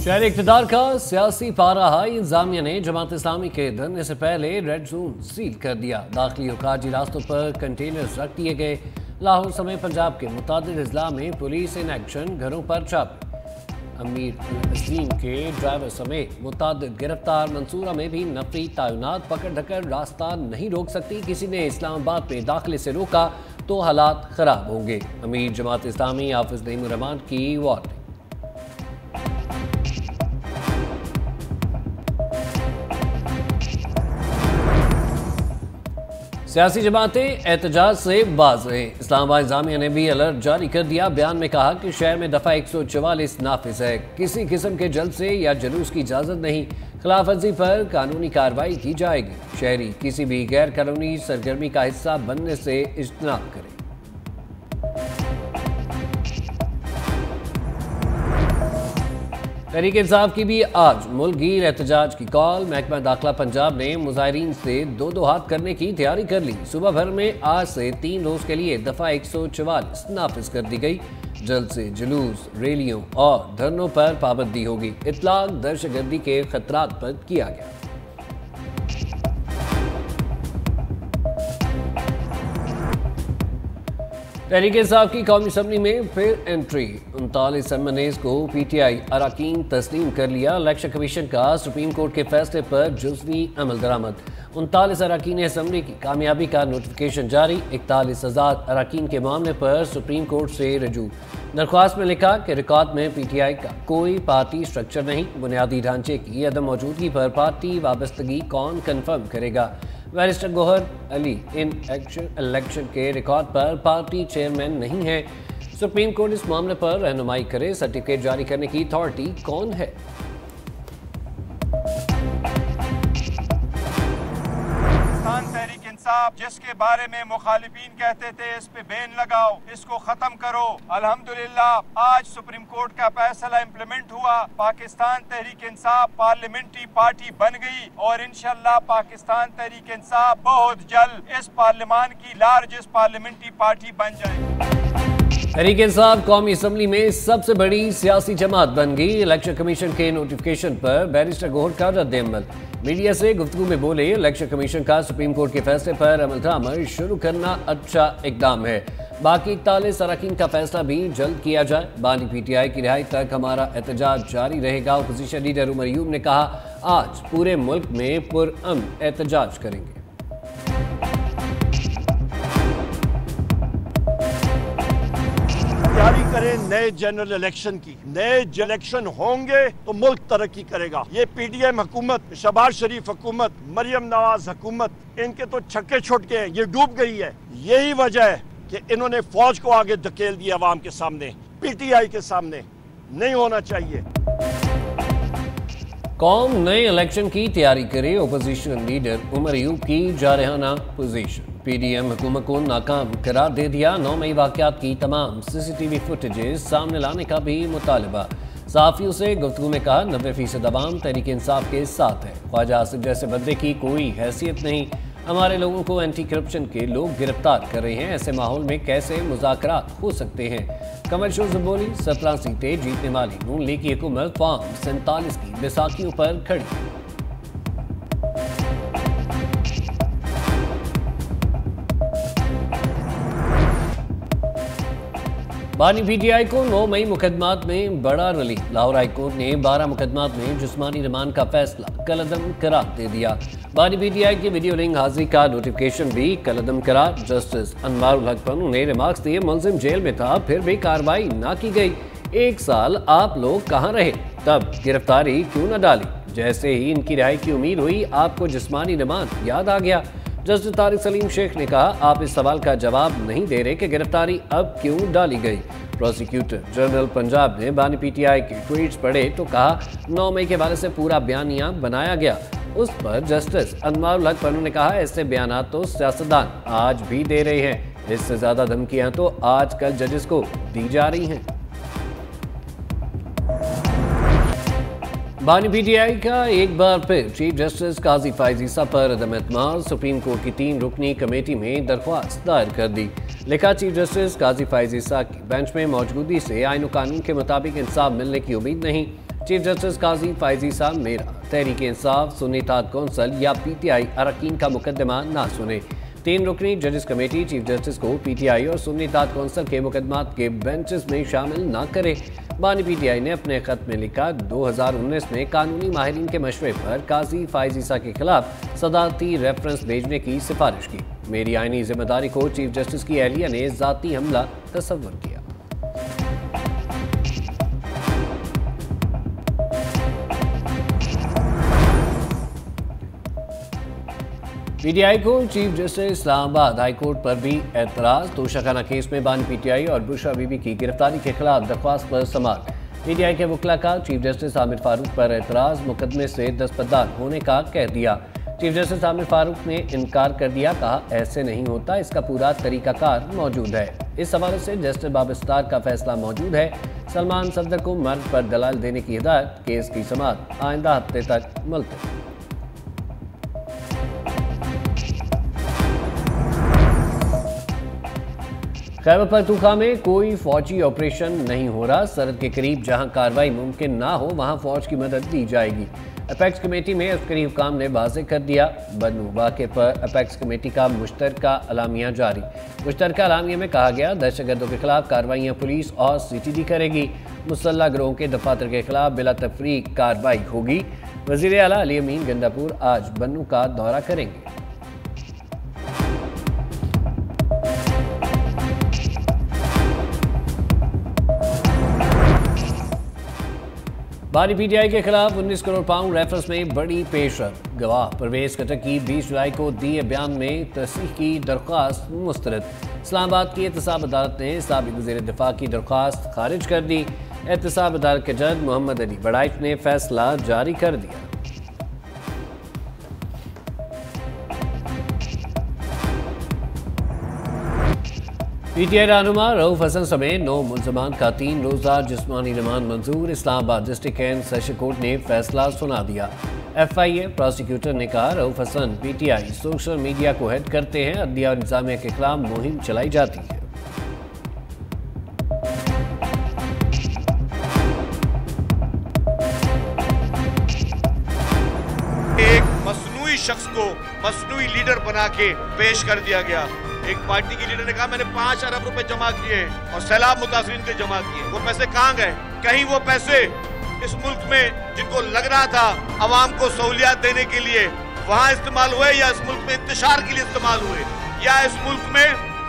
शहर इक़्तिदार का सियासी पारा हाई। इंतजामिया ने जमात इस्लामी के धरने से पहले रेड जोन सील कर दिया। दाखिली और खारजी रास्तों पर कंटेनर्स रख दिए गए। लाहौर समेत पंजाब के मुतादिद अजला में पुलिस इन एक्शन, घरों पर छापे। अमीर तस्लीम के ड्राइवर समेत मुतादिद गिरफ्तार। मंसूरा में भी नफरी तैनात। पकड़ धकड़ रास्ता नहीं रोक सकती। किसी ने इस्लामाबाद में दाखिले से रोका तो हालात खराब होंगे। अमीर जमात इस्लामी हाफिज नईमुर रहमान की वार्निंग। सियासी जमातें एहतजाज से बाज रहे। इस्लामाबाद इंतजामिया ने भी अलर्ट जारी कर दिया। बयान में कहा कि शहर में दफ़ा 144 नाफिज है। किसी किस्म के जलसे या जुलूस की इजाज़त नहीं। खिलाफवर्जी पर कानूनी कार्रवाई की जाएगी। शहरी किसी भी गैर कानूनी सरगर्मी का हिस्सा बनने से इज्तनाब करें। तहरीक इंसाफ की भी आज मुल्कगीर एहतजाज की कॉल। महकमा दाखिला पंजाब ने मुजाहिरीन से दो हाथ करने की तैयारी कर ली। सुबह भर में आज से 3 रोज के लिए दफ़ा 144 नाफिज कर दी गई। जल्द से जुलूस, रैलियों और धरनों पर पाबंदी होगी। इतलाक दहशतगर्दी के खतरात पर किया गया। तहरीक इंसाफ की कौमी असम्बली में फिर एंट्री। 39 एमएनएज को पीटीआई अरकान तस्लीम कर लिया। इलेक्शन कमीशन का सुप्रीम कोर्ट के फैसले पर जुज़वी अमल दरामद। 39 अरकान असम्बली की कामयाबी का नोटिफिकेशन जारी। 41,000 अरकान के मामले पर सुप्रीम कोर्ट से रजू। दरख्वास्त में लिखा कि रिकॉर्ड में पीटीआई का कोई पार्टी स्ट्रक्चर नहीं। बुनियादी ढांचे की अदम मौजूदगी पर पार्टी वाबस्तगी कौन कन्फर्म करेगा। बैरिस्टर गौहर अली इन इलेक्शन के रिकॉर्ड पर पार्टी चेयरमैन नहीं है। सुप्रीम कोर्ट इस मामले पर रहनुमाई करे। सर्टिफिकेट जारी करने की अथॉरिटी कौन है। तहरीक इंसाफ जिसके बारे में मुखालिफिन कहते थे इस पे बैन लगाओ, इसको खत्म करो। अल्हम्दुलिल्लाह आज सुप्रीम कोर्ट का फैसला इम्प्लीमेंट हुआ। पाकिस्तान तहरीक इंसाफ पार्लियामेंट्री पार्टी बन गई और इंशाल्लाह पाकिस्तान तहरीक इंसाफ बहुत जल्द इस पार्लियामान की लार्जेस्ट पार्लियामेंट्री पार्टी बन जाएगी। तहरीक इंसाफ कौमी असम्बली में सबसे बड़ी सियासी जमात बन गई। इलेक्शन कमीशन के नोटिफिकेशन पर बैरिस्टर गौहर का रद्द-ए-अमल। मीडिया से गुफ्तगू में बोले, इलेक्शन कमीशन का सुप्रीम कोर्ट के फैसले पर अमल शुरू करना अच्छा इकदाम है। बाकी 41 अरकान का फैसला भी जल्द किया जाए। बानी पीटीआई की रिहाई तक हमारा एहतजाज जारी रहेगा। अपोजिशन लीडर उमर अयूब ने कहा, आज पूरे मुल्क में पुरअमन एहतजाज करेंगे। तैयारी करें नए जनरल इलेक्शन की। नए इलेक्शन होंगे तो मुल्क तरक्की करेगा। ये पीडीएम हुकूमत, शहबाज शरीफ हुकूमत, मरियम नवाज हुकूमत, इनके तो छक्के छुट गए, ये डूब गई है। यही वजह है कि इन्होंने फौज को आगे धकेल दिया अवाम के सामने, पीटीआई के सामने। नहीं होना चाहिए। कौम नए इलेक्शन की तैयारी करे। ओपोजिशन लीडर उमर अयूब की जारहाना पोजीशन। पीडीएम हुकूमत को नाकाम करार दे दिया। 9 मई वाकयात की तमाम सीसीटीवी फुटेजेस सामने लाने का भी मुतालबा। सहाफियों से गुफ्तगू में कहा, 90% अवाम तहरीक इंसाफ के साथ है। ख्वाजा आसिफ जैसे बंदे की कोई हैसियत नहीं। हमारे लोगों को एंटी करप्शन के लोग गिरफ्तार कर रहे हैं। ऐसे माहौल में कैसे मुज़ाकरात हो सकते हैं। कमल शोज बोली, 17 सीटें जीतने वाली नून लीग की हुकूमत फॉर्म 47 की बैसाखियों पर खड़ी। बानी पीटीआई को 9 मई मुकदमात में बड़ा रिलीफ। लाहौर हाई कोर्ट ने 12 मुकदमात में जिस्मानी रिमांड का फैसला कलअदम करार दे दिया। बानी पीटीआई की वीडियो लिंक हाजिरी का नोटिफिकेशन भी कलअदम करार। जस्टिस अनवारुल हक पन्नू ने रिमार्क्स दिए, मुलजिम जेल में था फिर भी कार्रवाई ना की गई। 1 साल आप लोग कहाँ रहे, तब गिरफ्तारी क्यों न डाली। जैसे ही इनकी रिहाई की उम्मीद हुई, आपको जिस्मानी रिमांड याद आ गया। जस्टिस तारिक सलीम शेख ने कहा, आप इस सवाल का जवाब नहीं दे रहे कि गिरफ्तारी अब क्यों डाली गई। प्रोसिक्यूटर जनरल पंजाब ने बानी पीटीआई के ट्वीट्स पढ़े तो कहा, 9 मई के बारे से पूरा बयानिया बनाया गया। उस पर जस्टिस अनवारुल हक पन्नू ने कहा, ऐसे बयान तो सियासतदान आज भी दे रहे हैं। इससे ज्यादा धमकियां तो आजकल जजेस को दी जा रही हैं। बानी पीटीआई का एक बार फिर चीफ जस्टिस काजी फायज ईसा पर अदम एतमाद। सुप्रीम कोर्ट की 3 रुकनी कमेटी में दरख्वास्त दायर कर दी। लिखा, चीफ जस्टिस काजी फायज ईसा की बेंच में मौजूदगी से आईन कानून के मुताबिक इंसाफ मिलने की उम्मीद नहीं। चीफ जस्टिस काजी फायजी साहब मेरा तहरीक इंसाफ सुन्नी इत्तेहाद कौंसिल या PTI अरकान का मुकदमा ना सुने। 3 रुकनी जजेस कमेटी चीफ जस्टिस को PTI और सुन्नी इत्तेहाद कौंसिल के मुकदमात के बेंचेस में शामिल ना करे। बानी PTI ने अपने खत में लिखा 2019 में कानूनी माहिरीन के मशवरे पर काजी फायजी साहब के खिलाफ सदारती रेफरेंस भेजने की सिफारिश की। मेरी आईनी जिम्मेदारी को चीफ जस्टिस की अहलिया ने जाती हमला तस्वर किया। PTI को chief justice Islamabad high court पर भी एतराज। तोशाखाना केस में बानी PTI और बुशरा बीबी की गिरफ्तारी के खिलाफ दरख्वास्त पर समाअत। PTI के वकील का चीफ जस्टिस आमिर फारूक पर एतराज, मुकदमे से दस्तबरदार होने का कह दिया। चीफ जस्टिस आमिर फारूक ने इनकार कर दिया, कहा ऐसे नहीं होता, इसका पूरा तरीकाकार मौजूद है। इस हवाले से जस्टिस बाबिस्तार का फैसला मौजूद है। सलमान सफदर को मर्द पर दलाल देने की हिदायत। केस की समाअत आइंदा हफ्ते तक मुलतवी। खैबर पख्तूनख्वा में कोई फौजी ऑपरेशन नहीं हो रहा। सरहद के करीब जहां कार्रवाई मुमकिन ना हो वहां फौज की मदद दी जाएगी। अपेक्स कमेटी में अस्करी हुकाम ने वाज़ेह कर दिया। बदनू वाक़े पर अपेक्स कमेटी का मुश्तरका अलामिया जारी। मुश्तरका अलामिया में कहा गया दहशतगर्दों के खिलाफ कार्रवाइयाँ पुलिस और CTD करेगी। मुसल्लह गिरोह के दफातर के खिलाफ बिला तफरीक कार्रवाई होगी। वज़ीर आला अली अमीन गंडापुर आज बन्नू का दौरा करेंगे। बानी PTI के खिलाफ 19 करोड़ पाउंड रेफरेंस में बड़ी पेशरफ। गवाह परवेज खटक की 20 जुलाई को दिए बयान में तस्दीक की दरख्वास्त मुस्तरद। इस्लामाबाद की एहतसाब अदालत ने साबिक वज़ीर दिफा की दरख्वास्त खारिज कर दी। एहतसाब अदालत के जज मोहम्मद अली बड़ाइफ ने फैसला जारी कर दिया। PTI रहनुमा रऊफ हसन समेत 9 मुलजमान का 3 रोज़ा जिस्मानी रिमांड मंजूर। Islamabad district and session court ने फैसला सुना दिया। FIA प्रोसिक्यूटर ने कहा Rauf Hasan PTI social media को हेड करते हैं। अदलिया और इंतजामिया के खिलाफ मुहिम चलाई जाती है। एक मसनूई शख्स को मसनूई लीडर बना के पेश कर दिया गया। एक पार्टी के लीडर ने कहा मैंने 5 अरब रुपए जमा किए और सैलाब मुतासरीन के जमा किए। वो पैसे कहाँ गए? कहीं वो पैसे इस मुल्क में जिनको लग रहा था अवाम को सहूलियात देने के लिए वहां इस्तेमाल हुए, या इस मुल्क में इंतशार के लिए इस्तेमाल हुए, या इस मुल्क में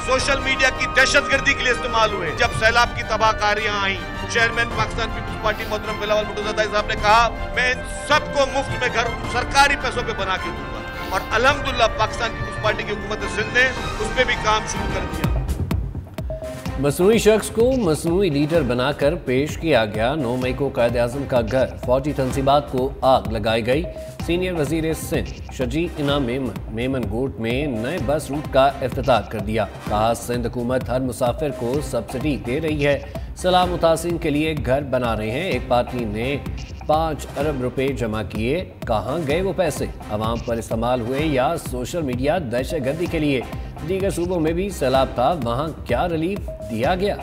सोशल मीडिया की दहशतगर्दी के लिए इस्तेमाल हुए? जब सैलाब की तबाहकारियां आई, चेयरमैन पाकिस्तान पीपुल्स पार्टी मोहतरम बिलावल भुट्टो साहब ने कहा मैं इन सबको मुफ्त में घर सरकारी पैसों पे बना के दूंगा, और अल्हम्दुलिल्लाह पाकिस्तान पीपुल्स पार्टी की हुकूमत सिंध ने उस पर भी काम शुरू कर दिया। मसनूई शख्स को मसनूई लीडर बनाकर पेश किया गया। 9 मई को कायद आज़म का घर फौजी तंजीबात को आग लगाई गई। सीनियर वजीर सिंध शजी इनाम मेमन गोट में नए बस रूट का इफ्तिताह कर दिया। कहा सिंध हुकूमत हर मुसाफिर को सब्सिडी दे रही है। सलाह मुतासिन के लिए घर बना रहे हैं। एक पार्टी ने 5 अरब रुपए जमा किए, कहाँ गए वो पैसे? अवाम पर इस्तेमाल हुए या सोशल मीडिया दहशतगर्दी के लिए? दीगर सूबों में भी सैलाब था, वहाँ क्या रिलीफ दिया गया?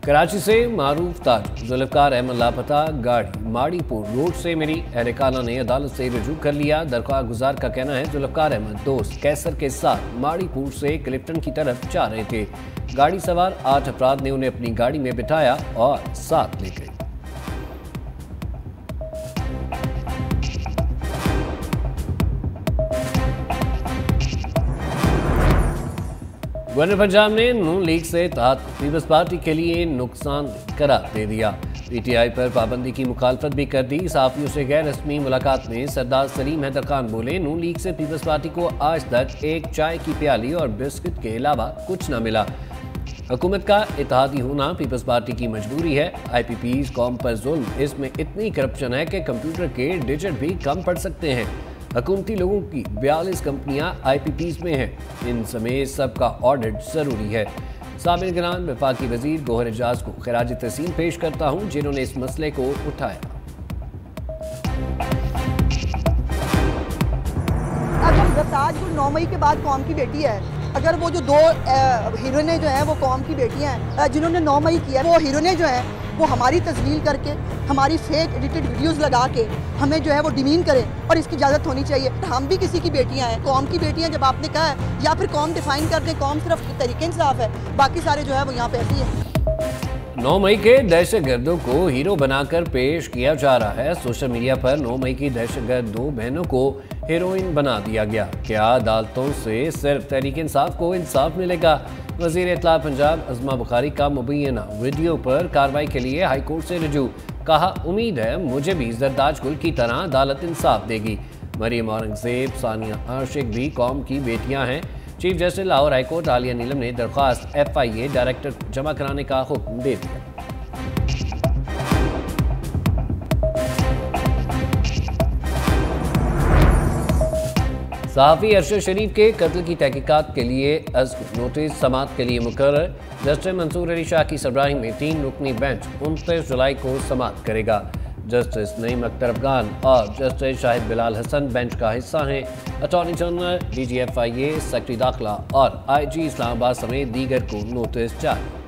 कराची से मारूफ ताज जुल्फकार अहमद लापता, गाड़ी माड़ीपुर रोड से मिली। अहलकाना ने अदालत से रुजू कर लिया। दरख्वास्त गुजार का कहना है जुल्फकार अहमद दोस्त कैसर के साथ माड़ीपुर से क्लिफ्टन की तरफ जा रहे थे। गाड़ी सवार 8 अफराद ने उन्हें अपनी गाड़ी में बिठाया और साथ ले गए। गवर्नर पंजाब ने नून लीग से इत्तेहाद पीपल्स पार्टी के लिए नुकसान करार दे दिया। PTI पर पाबंदी की मुखालफत भी कर दी। सहाफियों से गैर रस्मी मुलाकात में सरदार सलीम हैदर खान बोले नून लीग से पीपल्स पार्टी को आज तक एक चाय की प्याली और बिस्किट के अलावा कुछ न मिला। हुकूमत का इत्तेहादी होना पीपल्स पार्टी की मजबूरी है। IPPs कौम पर जुल्म, इसमें इतनी करप्शन है कि कंप्यूटर के डिजिट भी कम पड़ सकते हैं। हुकूमती लोगों की 42 कंपनियां IPPs में हैं। इन समेत सबका ऑडिट जरूरी है। साबिर गिरान वफाकी वजीर गोहर एजाज को खराज तहसीन पेश करता हूं जिन्होंने इस मसले को उठाया। अगर ताज 9 मई के बाद कौम की बेटी है अगर वो जो 2 हीरोइनें जो हैं वो कौम की बेटियां हैं जिन्होंने 9 मई किया, वो हीरोइनें जो हैं वो हमारी तस्वीर करके, हमारी फेक एडिटेड वीडियोस लगा के हमें जो है वो डिमीन करें, और इसकी इजाज़त होनी चाहिए। हम भी किसी की बेटियां हैं, कौम की बेटियां जब आपने कहा है, या फिर कौम डिफाइन कर दें, कौम सिर्फ तरीके इंसाफ है, बाकी सारे जो है वो यहाँ पे ऐसे ही है। 9 मई के दहशतगर्दों को हीरो बनाकर पेश किया जा रहा है। सोशल मीडिया पर 9 मई की दहशतगर्द 2 बहनों को हीरोइन बना दिया गया। क्या अदालतों से सिर्फ तहरीक इंसाफ को इंसाफ मिलेगा? वज़ीर इत्तला पंजाब अज़मा बुखारी का मुबैना वीडियो पर कार्रवाई के लिए हाई कोर्ट से रुजू। कहा, उम्मीद है मुझे भी जरदाज गुल की तरह अदालत इंसाफ देगी। मरियम औरंगजेब, सानिया आशिक भी कौम की बेटियां हैं। Chief justice Lahore high court Aalia Neelam ने दरख्वास्त FIA डायरेक्टर को जमा कराने का हुक्म दे दिया। सहाफ़ी अरशद शरीफ के कत्ल की तहकीकात के लिए नोटिस समाअत के लिए मुकर्रर। जस्टिस मंसूर अली शाह की सरबराही में 3 रुकनी बेंच 29 जुलाई को समाअत करेगा। जस्टिस नईम अख्तर अफगान और जस्टिस शाहिद बिलाल हसन बेंच का हिस्सा हैं। Attorney general, DG FIA, secretary दाखिला और IG इस्लामाबाद समेत दीगर को नोटिस जारी।